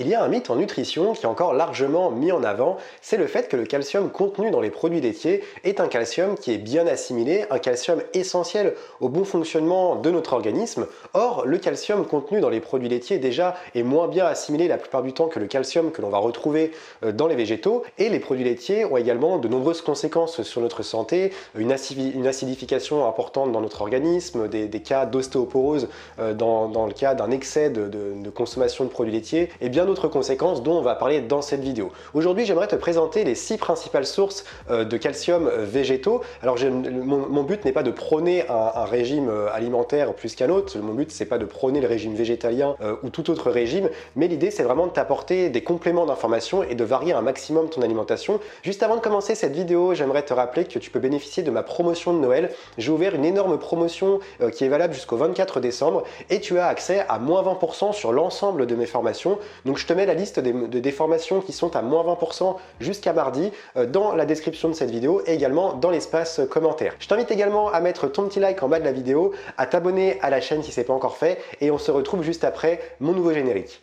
Il y a un mythe en nutrition qui est encore largement mis en avant, c'est le fait que le calcium contenu dans les produits laitiers est un calcium qui est bien assimilé, un calcium essentiel au bon fonctionnement de notre organisme. Or, le calcium contenu dans les produits laitiers déjà est moins bien assimilé la plupart du temps que le calcium que l'on va retrouver dans les végétaux, et les produits laitiers ont également de nombreuses conséquences sur notre santé, une acidification importante dans notre organisme, des cas d'ostéoporose dans le cas d'un excès de consommation de produits laitiers, et bien d'autres conséquences dont on va parler dans cette vidéo. Aujourd'hui, j'aimerais te présenter les 6 principales sources de calcium végétaux. Alors mon but n'est pas de prôner un régime alimentaire plus qu'un autre, mon but c'est pas de prôner le régime végétalien ou tout autre régime, mais l'idée c'est vraiment de t'apporter des compléments d'information et de varier un maximum ton alimentation. Juste avant de commencer cette vidéo, j'aimerais te rappeler que tu peux bénéficier de ma promotion de Noël. J'ai ouvert une énorme promotion qui est valable jusqu'au 24 décembre et tu as accès à moins 20% sur l'ensemble de mes formations. Donc je te mets la liste des formations qui sont à moins 20% jusqu'à mardi dans la description de cette vidéo et également dans l'espace commentaire. Je t'invite également à mettre ton petit like en bas de la vidéo, à t'abonner à la chaîne si ce n'est pas encore fait, et on se retrouve juste après mon nouveau générique.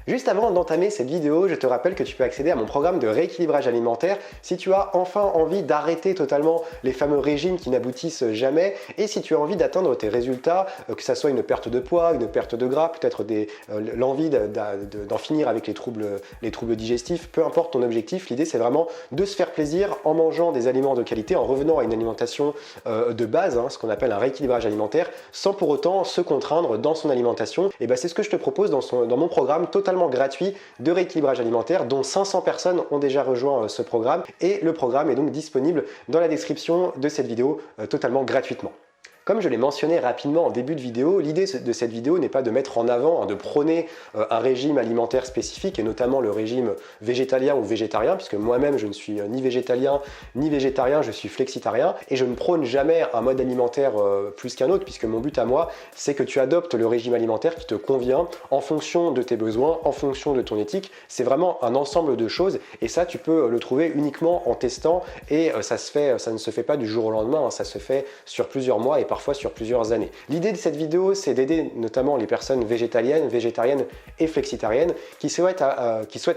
Juste avant d'entamer cette vidéo, je te rappelle que tu peux accéder à mon programme de rééquilibrage alimentaire si tu as enfin envie d'arrêter totalement les fameux régimes qui n'aboutissent jamais, et si tu as envie d'atteindre tes résultats, que ça soit une perte de poids, une perte de gras, peut-être l'envie d'en finir avec les troubles digestifs, peu importe ton objectif, l'idée c'est vraiment de se faire plaisir en mangeant des aliments de qualité, en revenant à une alimentation de base, ce qu'on appelle un rééquilibrage alimentaire, sans pour autant se contraindre dans son alimentation. Et c'est ce que je te propose dans mon programme totalement gratuit de rééquilibrage alimentaire, dont 500 personnes ont déjà rejoint ce programme, et le programme est donc disponible dans la description de cette vidéo totalement gratuitement. Comme je l'ai mentionné rapidement en début de vidéo, l'idée de cette vidéo n'est pas de mettre en avant, de prôner un régime alimentaire spécifique, et notamment le régime végétalien ou végétarien, puisque moi-même je ne suis ni végétalien ni végétarien, je suis flexitarien, et je ne prône jamais un mode alimentaire plus qu'un autre, puisque mon but à moi, c'est que tu adoptes le régime alimentaire qui te convient en fonction de tes besoins, en fonction de ton éthique. C'est vraiment un ensemble de choses, et ça tu peux le trouver uniquement en testant, et ça ne se fait pas du jour au lendemain, ça se fait sur plusieurs mois et parfois sur plusieurs années. L'idée de cette vidéo, c'est d'aider notamment les personnes végétaliennes, végétariennes et flexitariennes qui souhaitent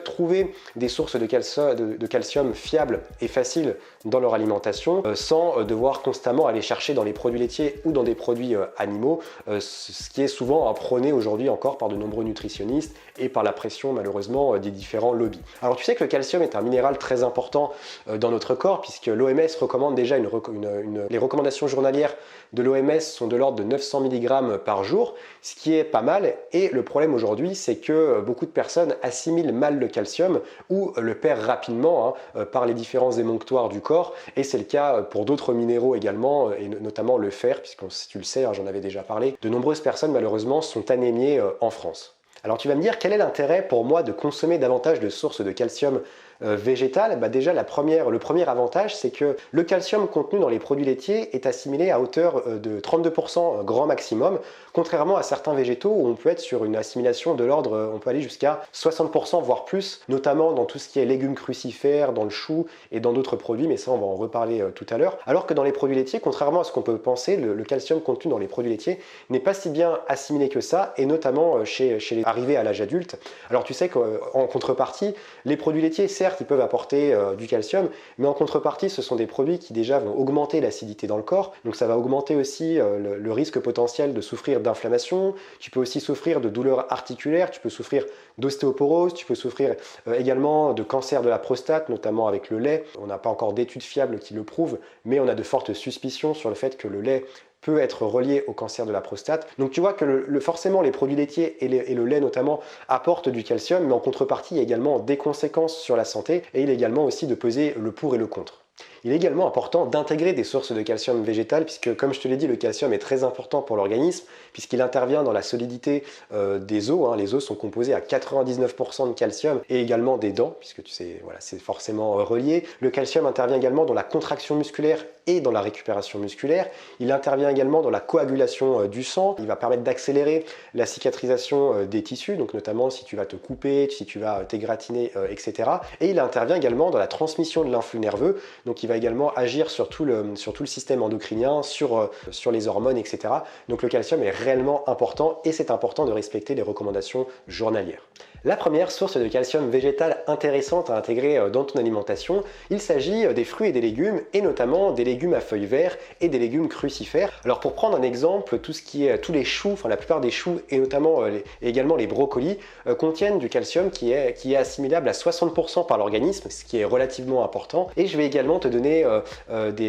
trouver des sources de calcium fiables et faciles dans leur alimentation sans devoir constamment aller chercher dans les produits laitiers ou dans des produits animaux, ce qui est souvent prôné aujourd'hui encore par de nombreux nutritionnistes et par la pression malheureusement des différents lobbies. Alors tu sais que le calcium est un minéral très important dans notre corps, puisque l'OMS recommande déjà les recommandations journalières de l'OMS sont de l'ordre de 900 mg par jour, ce qui est pas mal, et le problème aujourd'hui c'est que beaucoup de personnes assimilent mal le calcium ou le perdent rapidement par les différents émonctoires du corps, et c'est le cas pour d'autres minéraux également, et notamment le fer, puisque si tu le sais, j'en avais déjà parlé, de nombreuses personnes malheureusement sont anémiées en France. Alors tu vas me dire, quel est l'intérêt pour moi de consommer davantage de sources de calcium végétales? Déjà le premier avantage, c'est que le calcium contenu dans les produits laitiers est assimilé à hauteur de 32% grand maximum, contrairement à certains végétaux où on peut être sur une assimilation de l'ordre, on peut aller jusqu'à 60% voire plus, notamment dans tout ce qui est légumes crucifères, dans le chou et dans d'autres produits, mais ça on va en reparler tout à l'heure. Alors que dans les produits laitiers, contrairement à ce qu'on peut penser, le calcium contenu dans les produits laitiers n'est pas si bien assimilé que ça, et notamment chez les arrivés à l'âge adulte. Alors tu sais qu'en contrepartie, les produits laitiers, certes, ils peuvent apporter du calcium, mais en contrepartie, ce sont des produits qui déjà vont augmenter l'acidité dans le corps, donc ça va augmenter aussi le risque potentiel de souffrir d'inflammation. Tu peux aussi souffrir de douleurs articulaires, tu peux souffrir d'ostéoporose, tu peux souffrir également de cancer de la prostate, notamment avec le lait. On n'a pas encore d'études fiables qui le prouvent, mais on a de fortes suspicions sur le fait que le lait peut être relié au cancer de la prostate. Donc tu vois que forcément les produits laitiers et le lait notamment apportent du calcium, mais en contrepartie il y a également des conséquences sur la santé, et il est également aussi de peser le pour et le contre. Il est également important d'intégrer des sources de calcium végétales puisque, comme je te l'ai dit, le calcium est très important pour l'organisme puisqu'il intervient dans la solidité des os. Hein. Les os sont composés à 99% de calcium et également des dents, puisque tu sais, voilà, c'est forcément relié. Le calcium intervient également dans la contraction musculaire et dans la récupération musculaire. Il intervient également dans la coagulation du sang. Il va permettre d'accélérer la cicatrisation des tissus, donc notamment si tu vas te couper, si tu vas t'égratiner, etc. Et il intervient également dans la transmission de l'influx nerveux, donc il va également agir sur tout le système endocrinien, sur les hormones, etc. Donc le calcium est réellement important et c'est important de respecter les recommandations journalières. La première source de calcium végétal intéressante à intégrer dans ton alimentation, il s'agit des fruits et des légumes, et notamment des légumes à feuilles vertes et des légumes crucifères. Alors pour prendre un exemple, tous les choux, enfin la plupart des choux et notamment également les brocolis contiennent du calcium qui est assimilable à 60% par l'organisme, ce qui est relativement important. Et je vais également te donner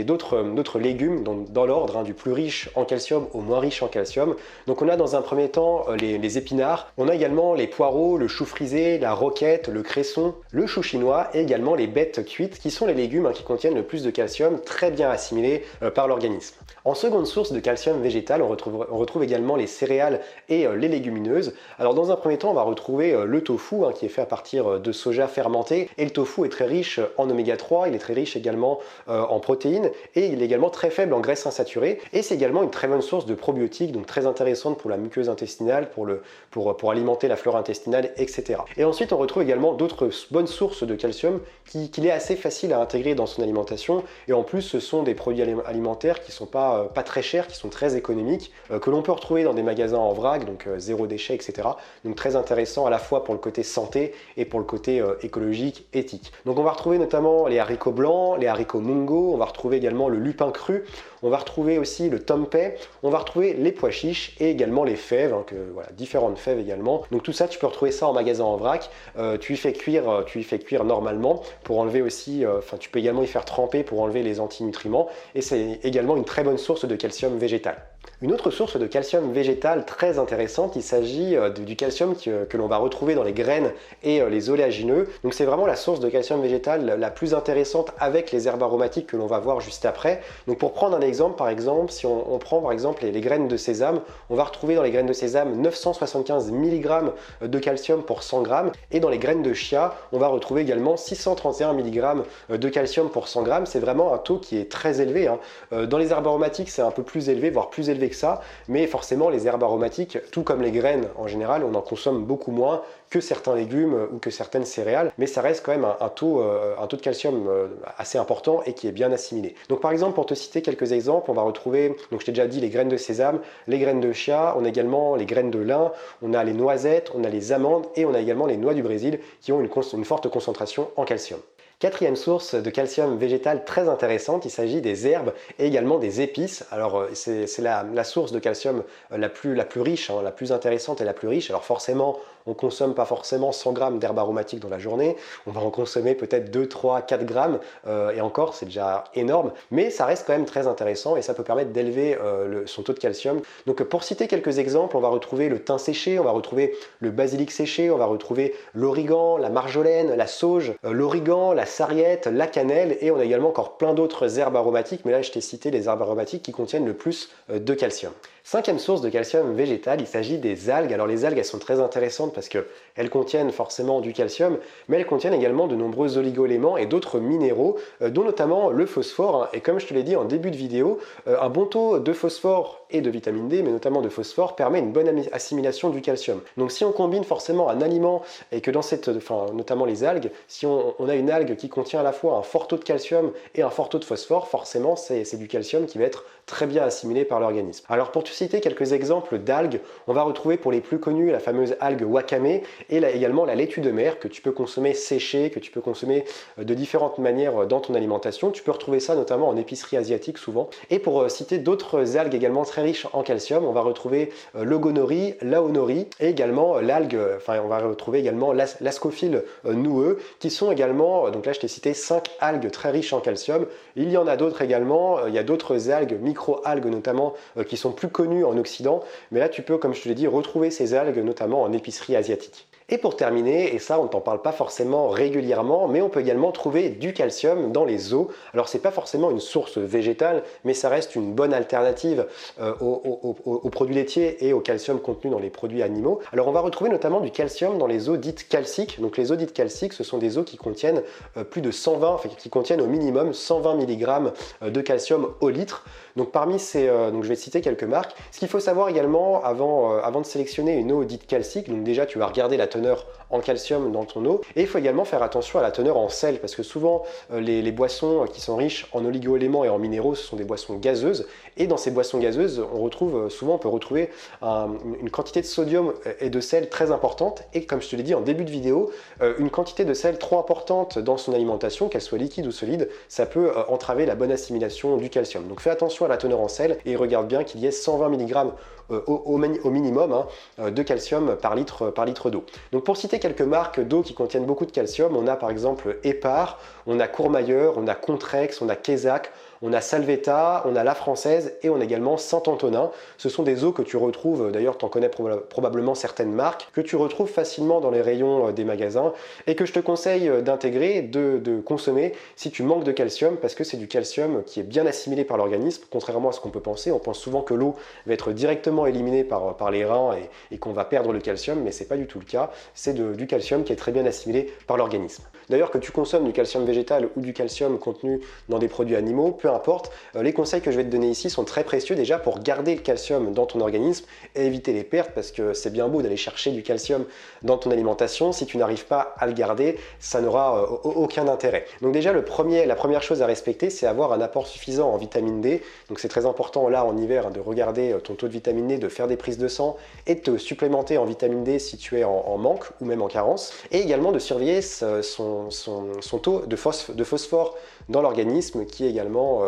d'autres légumes dans l'ordre, du plus riche en calcium au moins riche en calcium. Donc on a dans un premier temps les épinards, on a également les poireaux, le chou frisé, la roquette, le cresson, le chou chinois et également les bêtes cuites qui sont les légumes qui contiennent le plus de calcium, très bien assimilés par l'organisme. En seconde source de calcium végétal, on retrouve également les céréales et les légumineuses. Alors dans un premier temps, on va retrouver le tofu qui est fait à partir de soja fermenté, et le tofu est très riche en oméga 3, il est très riche également en protéines et il est également très faible en graisses insaturées, et c'est également une très bonne source de probiotiques, donc très intéressante pour la muqueuse intestinale, pour alimenter la flore intestinale, etc. Et ensuite on retrouve également d'autres bonnes sources de calcium qu'il est assez facile à intégrer dans son alimentation, et en plus ce sont des produits alimentaires qui sont pas très chers, qui sont très économiques, que l'on peut retrouver dans des magasins en vrac, donc zéro déchet, etc. Donc très intéressant à la fois pour le côté santé et pour le côté écologique, éthique. Donc on va retrouver notamment les haricots blancs, les haricots mungo, on va retrouver également le lupin cru, on va retrouver aussi le tempeh, on va retrouver les pois chiches et également les fèves, voilà, différentes fèves également. Donc tout ça, tu peux retrouver ça en magasin en vrac. Tu y fais cuire normalement pour enlever aussi, tu peux également y faire tremper pour enlever les antinutriments, et c'est également une très bonne source de calcium végétal. Une autre source de calcium végétal très intéressante, il s'agit du calcium que l'on va retrouver dans les graines et les oléagineux. Donc c'est vraiment la source de calcium végétal la plus intéressante avec les herbes aromatiques que l'on va voir juste après. Donc pour prendre un exemple, par exemple, si on prend par exemple les graines de sésame, on va retrouver dans les graines de sésame 975 mg de calcium pour 100 g, et dans les graines de chia, on va retrouver également 631 mg de calcium pour 100 g. C'est vraiment un taux qui est très élevé. Dans les herbes aromatiques, c'est un peu plus élevé, voire plus élevé que ça, mais forcément les herbes aromatiques, tout comme les graines en général, on en consomme beaucoup moins que certains légumes ou que certaines céréales, mais ça reste quand même un taux de calcium assez important et qui est bien assimilé. Donc par exemple, pour te citer quelques exemples, on va retrouver, donc je t'ai déjà dit, les graines de sésame, les graines de chia, on a également les graines de lin, on a les noisettes, on a les amandes et on a également les noix du Brésil qui ont une forte concentration en calcium. Quatrième source de calcium végétal très intéressante, il s'agit des herbes et également des épices. Alors c'est la source de calcium la plus riche, la plus intéressante et la plus riche. Alors forcément, on ne consomme pas forcément 100 g d'herbes aromatiques dans la journée, on va en consommer peut-être 2, 3, 4 grammes, et encore c'est déjà énorme, mais ça reste quand même très intéressant et ça peut permettre d'élever son taux de calcium. Donc pour citer quelques exemples, on va retrouver le thym séché, on va retrouver le basilic séché, on va retrouver l'origan, la marjolaine, la sauge, l'origan, la sarriette, la cannelle, et on a également encore plein d'autres herbes aromatiques, mais là je t'ai cité les herbes aromatiques qui contiennent le plus de calcium. Cinquième source de calcium végétal, il s'agit des algues. Alors les algues, elles sont très intéressantes parce qu'elles contiennent forcément du calcium, mais elles contiennent également de nombreux oligo-éléments et d'autres minéraux, dont notamment le phosphore. Et comme je te l'ai dit en début de vidéo, un bon taux de phosphore et de vitamine D, mais notamment de phosphore, permet une bonne assimilation du calcium. Donc si on combine forcément un aliment et que notamment les algues, si on a une algue qui contient à la fois un fort taux de calcium et un fort taux de phosphore, forcément c'est du calcium qui va être très bien assimilé par l'organisme. Alors pour te citer quelques exemples d'algues, on va retrouver pour les plus connus la fameuse algue wakame et également la laitue de mer que tu peux consommer séchée, que tu peux consommer de différentes manières dans ton alimentation. Tu peux retrouver ça notamment en épicerie asiatique souvent. Et pour citer d'autres algues également très riches en calcium, on va retrouver le gonori, l'aonori et également on va retrouver également l'ascophile noueux qui sont également, donc là je t'ai cité 5 algues très riches en calcium. Il y en a d'autres également, il y a d'autres algues, micro-algues notamment, qui sont plus connues en Occident, mais là tu peux, comme je te l'ai dit, retrouver ces algues notamment en épicerie asiatique. Et pour terminer, et ça on ne t'en parle pas forcément régulièrement, mais on peut également trouver du calcium dans les os. Alors c'est pas forcément une source végétale, mais ça reste une bonne alternative aux produits laitiers et au calcium contenu dans les produits animaux. Alors on va retrouver notamment du calcium dans les eaux dites calciques. Donc les eaux dites calciques, ce sont des eaux qui contiennent plus de 120, enfin qui contiennent au minimum 120 mg de calcium au litre. Donc parmi ces, donc je vais te citer quelques marques. Ce qu'il faut savoir également avant de sélectionner une eau dite calcique, donc déjà tu vas regarder la teneur en calcium dans ton eau, et il faut également faire attention à la teneur en sel, parce que souvent les boissons qui sont riches en oligo-éléments et en minéraux, ce sont des boissons gazeuses, et dans ces boissons gazeuses, on peut retrouver une quantité de sodium et de sel très importante, et comme je te l'ai dit en début de vidéo, une quantité de sel trop importante dans son alimentation, qu'elle soit liquide ou solide, ça peut entraver la bonne assimilation du calcium. Donc fais attention à la teneur en sel, et regarde bien qu'il y ait 120 mg au minimum de calcium par litre d'eau. Donc pour citer quelques marques d'eau qui contiennent beaucoup de calcium, on a par exemple Epar, on a Courmayeur, on a Contrex, on a Quézac, on a Salvetta, on a La Française et on a également Saint-Antonin. Ce sont des eaux que tu retrouves, d'ailleurs tu en connais probablement certaines marques, que tu retrouves facilement dans les rayons des magasins et que je te conseille d'intégrer, de consommer si tu manques de calcium, parce que c'est du calcium qui est bien assimilé par l'organisme, contrairement à ce qu'on peut penser. On pense souvent que l'eau va être directement éliminée par les reins et qu'on va perdre le calcium, mais c'est pas du tout le cas. C'est du calcium qui est très bien assimilé par l'organisme. D'ailleurs, que tu consommes du calcium végétal ou du calcium contenu dans des produits animaux, peu importe, les conseils que je vais te donner ici sont très précieux déjà pour garder le calcium dans ton organisme et éviter les pertes, parce que c'est bien beau d'aller chercher du calcium dans ton alimentation, si tu n'arrives pas à le garder, ça n'aura aucun intérêt. Donc déjà, la première chose à respecter, c'est avoir un apport suffisant en vitamine D. Donc c'est très important là en hiver de regarder ton taux de vitamine D, de faire des prises de sang et de te supplémenter en vitamine D si tu es en manque ou même en carence, et également de surveiller son taux de phosphore dans l'organisme qui est également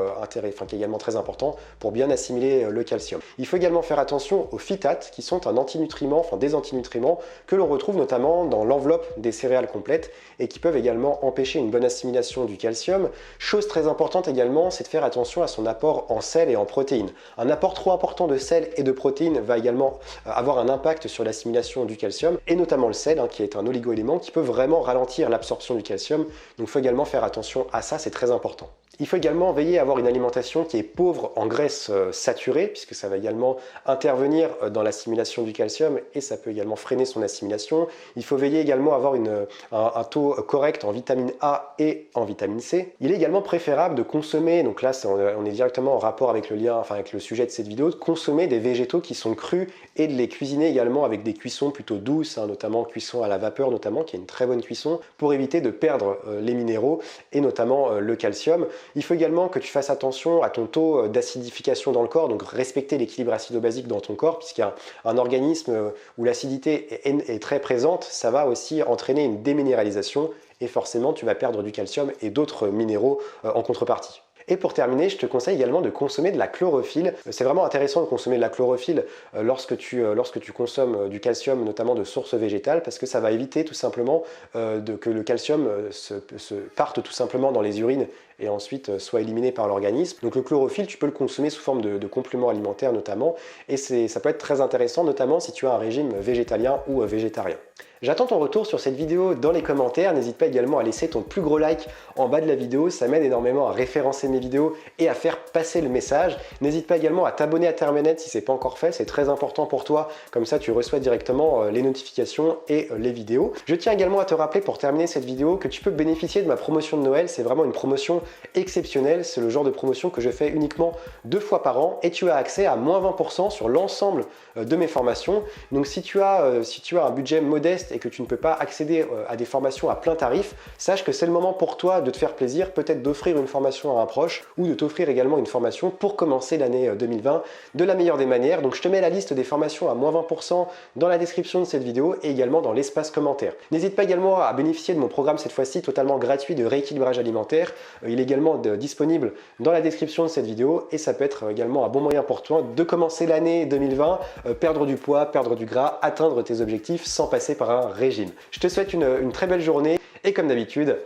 très important pour bien assimiler le calcium. Il faut également faire attention aux phytates qui sont des antinutriments que l'on retrouve notamment dans l'enveloppe des céréales complètes et qui peuvent également empêcher une bonne assimilation du calcium. Chose très importante également, c'est de faire attention à son apport en sel et en protéines. Un apport trop important de sel et de protéines va également avoir un impact sur l'assimilation du calcium, et notamment le sel, qui est un oligo-élément qui peut vraiment ralentir l'absorption du calcium. Donc il faut également faire attention à ça, c'est très important. Il faut également veiller à avoir une alimentation qui est pauvre en graisses saturées, puisque ça va également intervenir dans l'assimilation du calcium et ça peut également freiner son assimilation. Il faut veiller également à avoir un taux correct en vitamine A et en vitamine C. Il est également préférable de consommer, donc là on est directement en rapport avec avec le sujet de cette vidéo, de consommer des végétaux qui sont crus et de les cuisiner également avec des cuissons plutôt douces, notamment cuisson à la vapeur notamment, qui est une très bonne cuisson pour éviter de perdre les minéraux et notamment le calcium. Il faut également que tu fasses attention à ton taux d'acidification dans le corps, donc respecter l'équilibre acido-basique dans ton corps, puisqu'il y a un organisme où l'acidité est très présente, ça va aussi entraîner une déminéralisation et forcément tu vas perdre du calcium et d'autres minéraux en contrepartie. Et pour terminer, je te conseille également de consommer de la chlorophylle. C'est vraiment intéressant de consommer de la chlorophylle lorsque tu consommes du calcium, notamment de sources végétales, parce que ça va éviter tout simplement que le calcium se parte tout simplement dans les urines et ensuite soit éliminé par l'organisme. Donc le chlorophylle, tu peux le consommer sous forme de complément alimentaire notamment, et ça peut être très intéressant, notamment si tu as un régime végétalien ou végétarien. J'attends ton retour sur cette vidéo dans les commentaires. N'hésite pas également à laisser ton plus gros like en bas de la vidéo, ça m'aide énormément à référencer mes vidéos et à faire passer le message. N'hésite pas également à t'abonner à Termenet si ce n'est pas encore fait, c'est très important pour toi, comme ça tu reçois directement les notifications et les vidéos. Je tiens également à te rappeler pour terminer cette vidéo que tu peux bénéficier de ma promotion de Noël, c'est vraiment une promotion exceptionnelle, c'est le genre de promotion que je fais uniquement 2 fois par an et tu as accès à moins 20% sur l'ensemble de mes formations. Donc si tu as un budget modeste et que tu ne peux pas accéder à des formations à plein tarif, sache que c'est le moment pour toi de te faire plaisir, peut-être d'offrir une formation à un proche ou de t'offrir également une formation pour commencer l'année 2020 de la meilleure des manières. Donc je te mets la liste des formations à moins 20% dans la description de cette vidéo et également dans l'espace commentaire. N'hésite pas également à bénéficier de mon programme cette fois-ci totalement gratuit de rééquilibrage alimentaire. Il est également disponible dans la description de cette vidéo et ça peut être également un bon moyen pour toi de commencer l'année 2020, perdre du poids, perdre du gras, atteindre tes objectifs sans passer par un régime. Je te souhaite une très belle journée et comme d'habitude,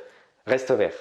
reste vert.